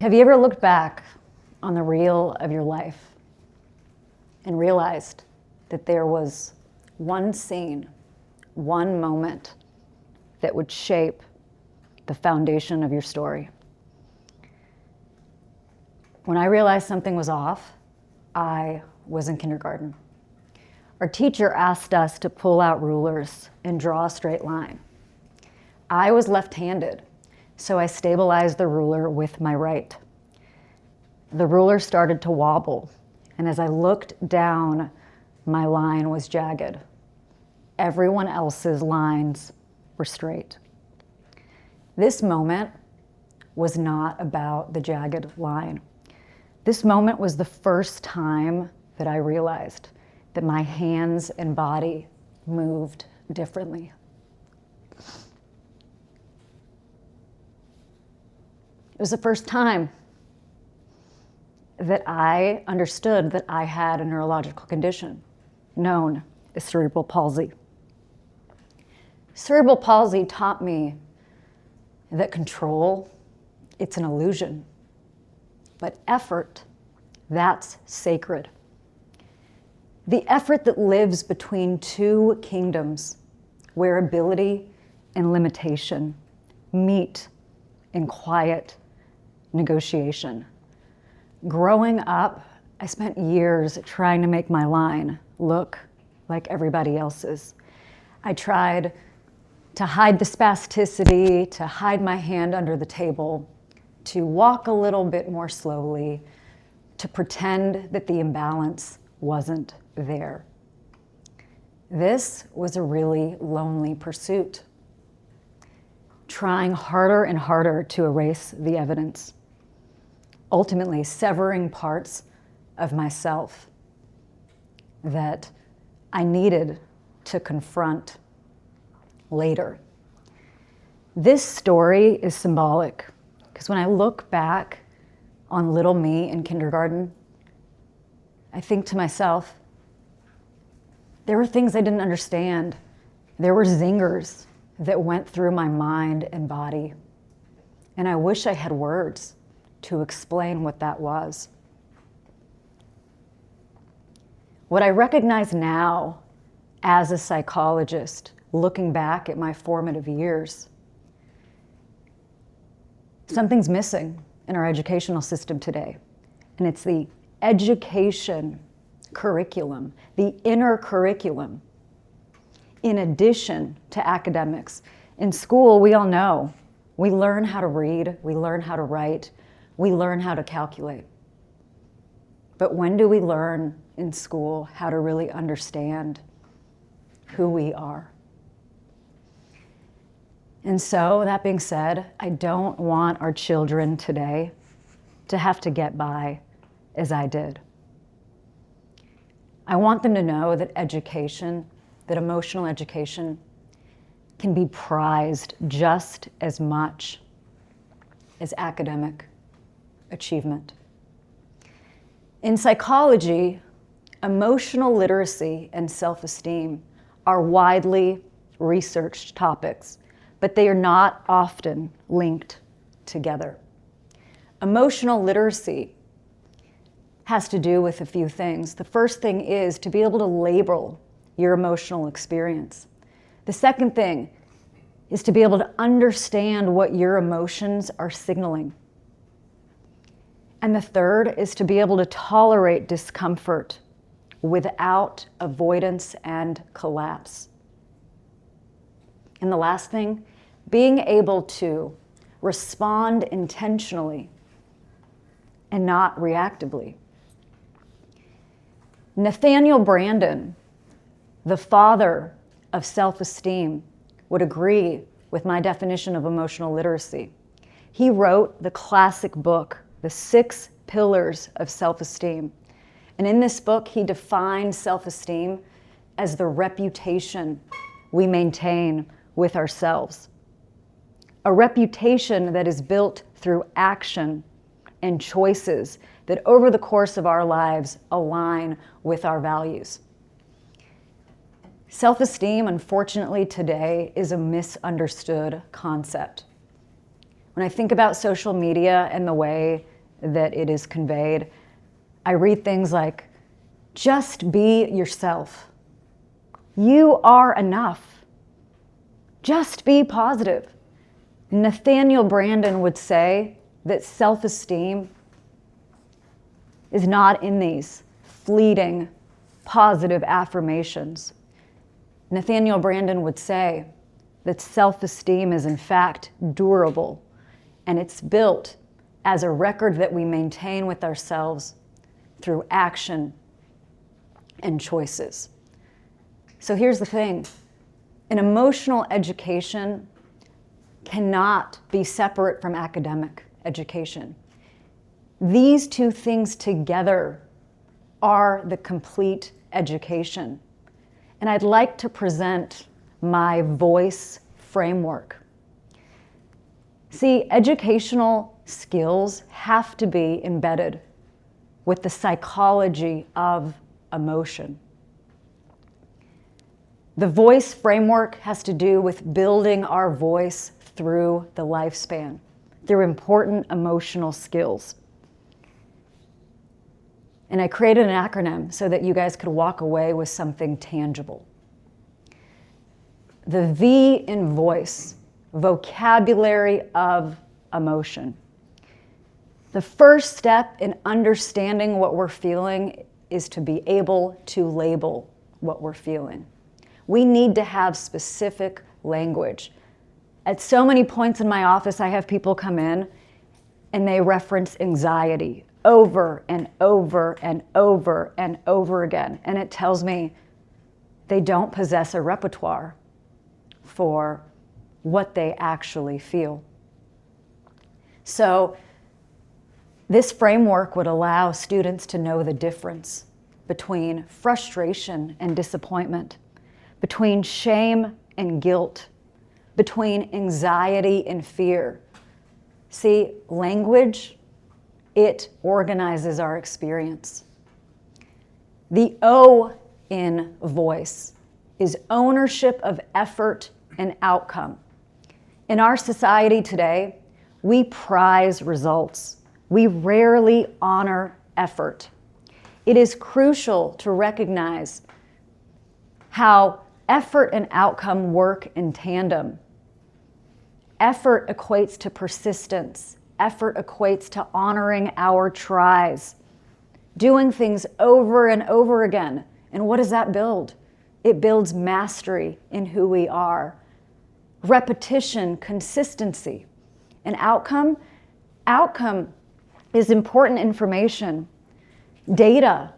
Have you ever looked back on the reel of your life and realized that there was one scene, one moment that would shape the foundation of your story? When I realized something was off, I was in kindergarten. Our teacher asked us to pull out rulers and draw a straight line. I was left-handed, so I stabilized the ruler with my right. The ruler started to wobble, and as I looked down, my line was jagged. Everyone else's lines were straight. This moment was not about the jagged line. This moment was the first time that I realized that my hands and body moved differently. It was the first time that I understood that I had a neurological condition known as cerebral palsy. Cerebral palsy taught me that control, it's an illusion, but effort, that's sacred. The effort that lives between two kingdoms where ability and limitation meet in quiet negotiation. Growing up, I spent years trying to make my line look like everybody else's. I tried to hide the spasticity, to hide my hand under the table, to walk a little bit more slowly, to pretend that the imbalance wasn't there. This was a really lonely pursuit, trying harder and harder to erase the evidence, ultimately severing parts of myself that I needed to confront later. This story is symbolic because when I look back on little me in kindergarten, I think to myself, there were things I didn't understand. There were zingers that went through my mind and body. And I wish I had words to explain what that was. What I recognize now as a psychologist, looking back at my formative years, something's missing in our educational system today, and it's the education curriculum, the inner curriculum, in addition to academics. In school, we all know, we learn how to read, we learn how to write, we learn how to calculate. But when do we learn in school how to really understand who we are? And so, that being said, I don't want our children today to have to get by as I did. I want them to know that education, that emotional education, can be prized just as much as academic achievement. In psychology, emotional literacy and self-esteem are widely researched topics, but they are not often linked together. Emotional literacy has to do with a few things. The first thing is to be able to label your emotional experience. The second thing is to be able to understand what your emotions are signaling. And the third is to be able to tolerate discomfort without avoidance and collapse. And the last thing, being able to respond intentionally and not reactively. Nathaniel Branden, the father of self-esteem, would agree with my definition of emotional literacy. He wrote the classic book, The 6 Pillars of Self-Esteem. And in this book, he defined self-esteem as the reputation we maintain with ourselves. A reputation that is built through action and choices that over the course of our lives align with our values. Self-esteem, unfortunately, today is a misunderstood concept. When I think about social media and the way that it is conveyed. I read things like, just be yourself. You are enough. Just be positive. Nathaniel Branden would say that self-esteem is not in these fleeting, positive affirmations. Nathaniel Branden would say that self-esteem is in fact durable, and it's built as a record that we maintain with ourselves through action and choices. So here's the thing. An emotional education cannot be separate from academic education. These two things together are the complete education. And I'd like to present my voice framework. See, educational skills have to be embedded with the psychology of emotion. The voice framework has to do with building our voice through the lifespan, through important emotional skills. And I created an acronym so that you guys could walk away with something tangible. The V in voice, vocabulary of emotion. The first step in understanding what we're feeling is to be able to label what we're feeling. We need to have specific language. At so many points in my office, I have people come in and they reference anxiety over and over and over and over again. And it tells me they don't possess a repertoire for what they actually feel. So this framework would allow students to know the difference between frustration and disappointment, between shame and guilt, between anxiety and fear. See, language, it organizes our experience. The O in voice is ownership of effort and outcome. In our society today, we prize results. We rarely honor effort. It is crucial to recognize how effort and outcome work in tandem. Effort equates to persistence. Effort equates to honoring our tries, doing things over and over again. And what does that build? It builds mastery in who we are. Repetition, consistency. And outcome is important information, data.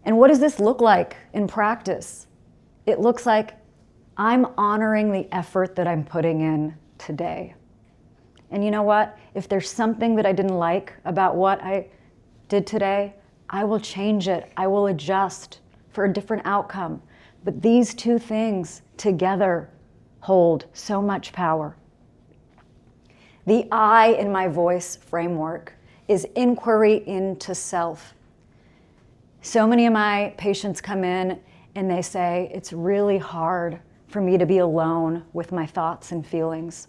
And what does this look like in practice? It looks like I'm honoring the effort that I'm putting in today. And you know what? If there's something that I didn't like about what I did today, I will change it. I will adjust for a different outcome. But these two things together hold so much power. The I in my voice framework is inquiry into self. So many of my patients come in and they say, it's really hard for me to be alone with my thoughts and feelings.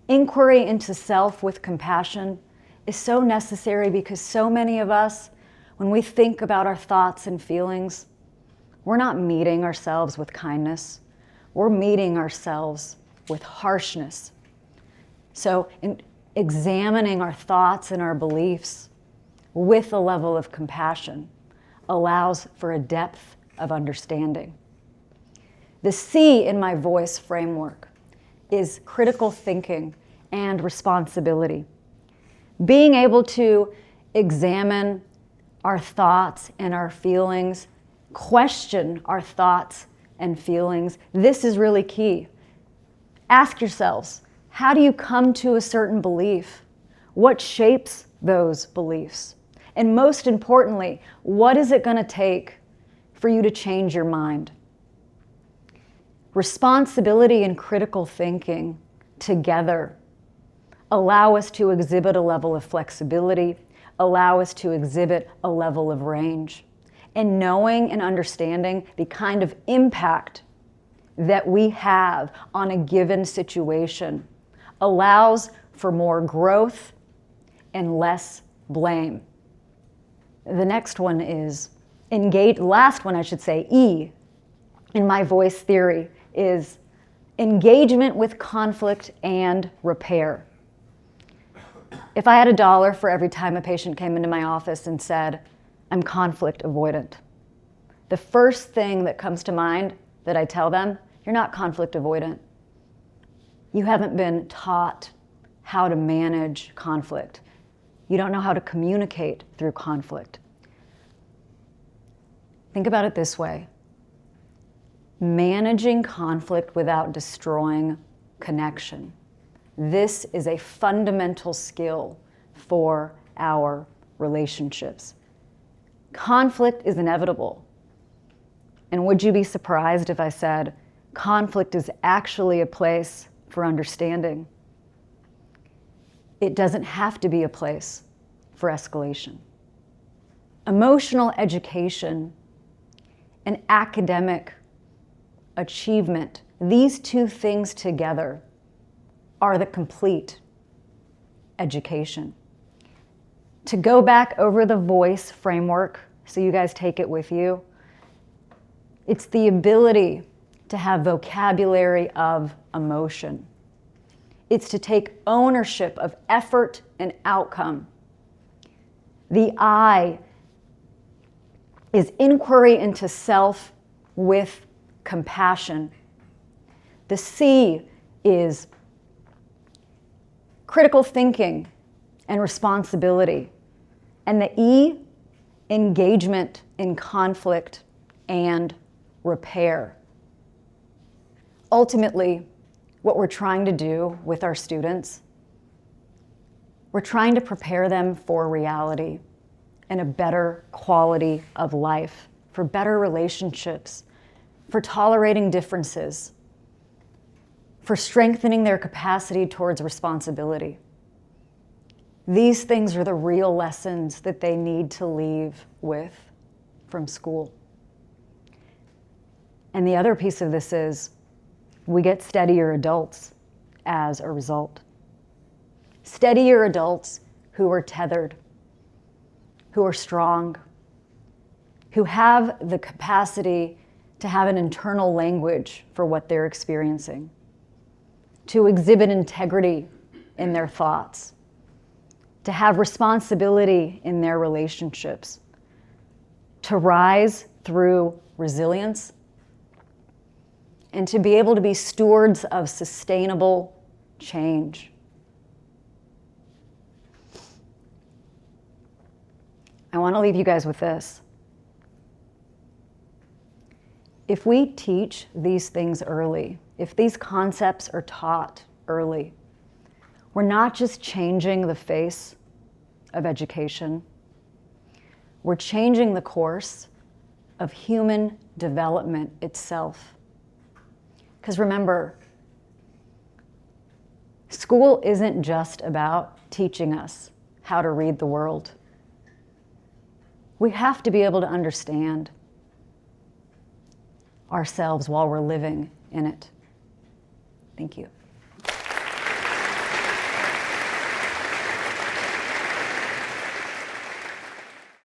Inquiry into self with compassion is so necessary because so many of us, when we think about our thoughts and feelings, we're not meeting ourselves with kindness. We're meeting ourselves with harshness. So in examining our thoughts and our beliefs with a level of compassion allows for a depth of understanding. The C in my voice framework is critical thinking and responsibility. Being able to examine our thoughts and our feelings, question our thoughts and feelings, this is really key. Ask yourselves, how do you come to a certain belief? What shapes those beliefs? And most importantly, what is it going to take for you to change your mind? Responsibility and critical thinking together allow us to exhibit a level of flexibility, allow us to exhibit a level of range. And knowing and understanding the kind of impact that we have on a given situation allows for more growth and less blame. The next one is engage, last one I should say, E, in my voice theory, is engagement with conflict and repair. If I had $1 for every time a patient came into my office and said, I'm conflict avoidant, the first thing that comes to mind that I tell them, you're not conflict avoidant. You haven't been taught how to manage conflict. You don't know how to communicate through conflict. Think about it this way. Managing conflict without destroying connection. This is a fundamental skill for our relationships. Conflict is inevitable. And would you be surprised if I said conflict is actually a place for understanding? It doesn't have to be a place for escalation. Emotional education and academic achievement, these two things together are the complete education. To go back over the voice framework, so you guys take it with you, it's the ability to have vocabulary of emotion. It's to take ownership of effort and outcome. The I is inquiry into self with compassion. The C is critical thinking and responsibility. And the E, engagement in conflict and repair. Ultimately, what we're trying to do with our students, we're trying to prepare them for reality and a better quality of life, for better relationships, for tolerating differences, for strengthening their capacity towards responsibility. These things are the real lessons that they need to leave with from school. And the other piece of this is we get steadier adults as a result. Steadier adults who are tethered, who are strong, who have the capacity to have an internal language for what they're experiencing, to exhibit integrity in their thoughts, to have responsibility in their relationships, to rise through resilience, and to be able to be stewards of sustainable change. I want to leave you guys with this. If we teach these things early, if these concepts are taught early, we're not just changing the face of education, we're changing the course of human development itself. Because remember, school isn't just about teaching us how to read the world. We have to be able to understand ourselves while we're living in it. Thank you.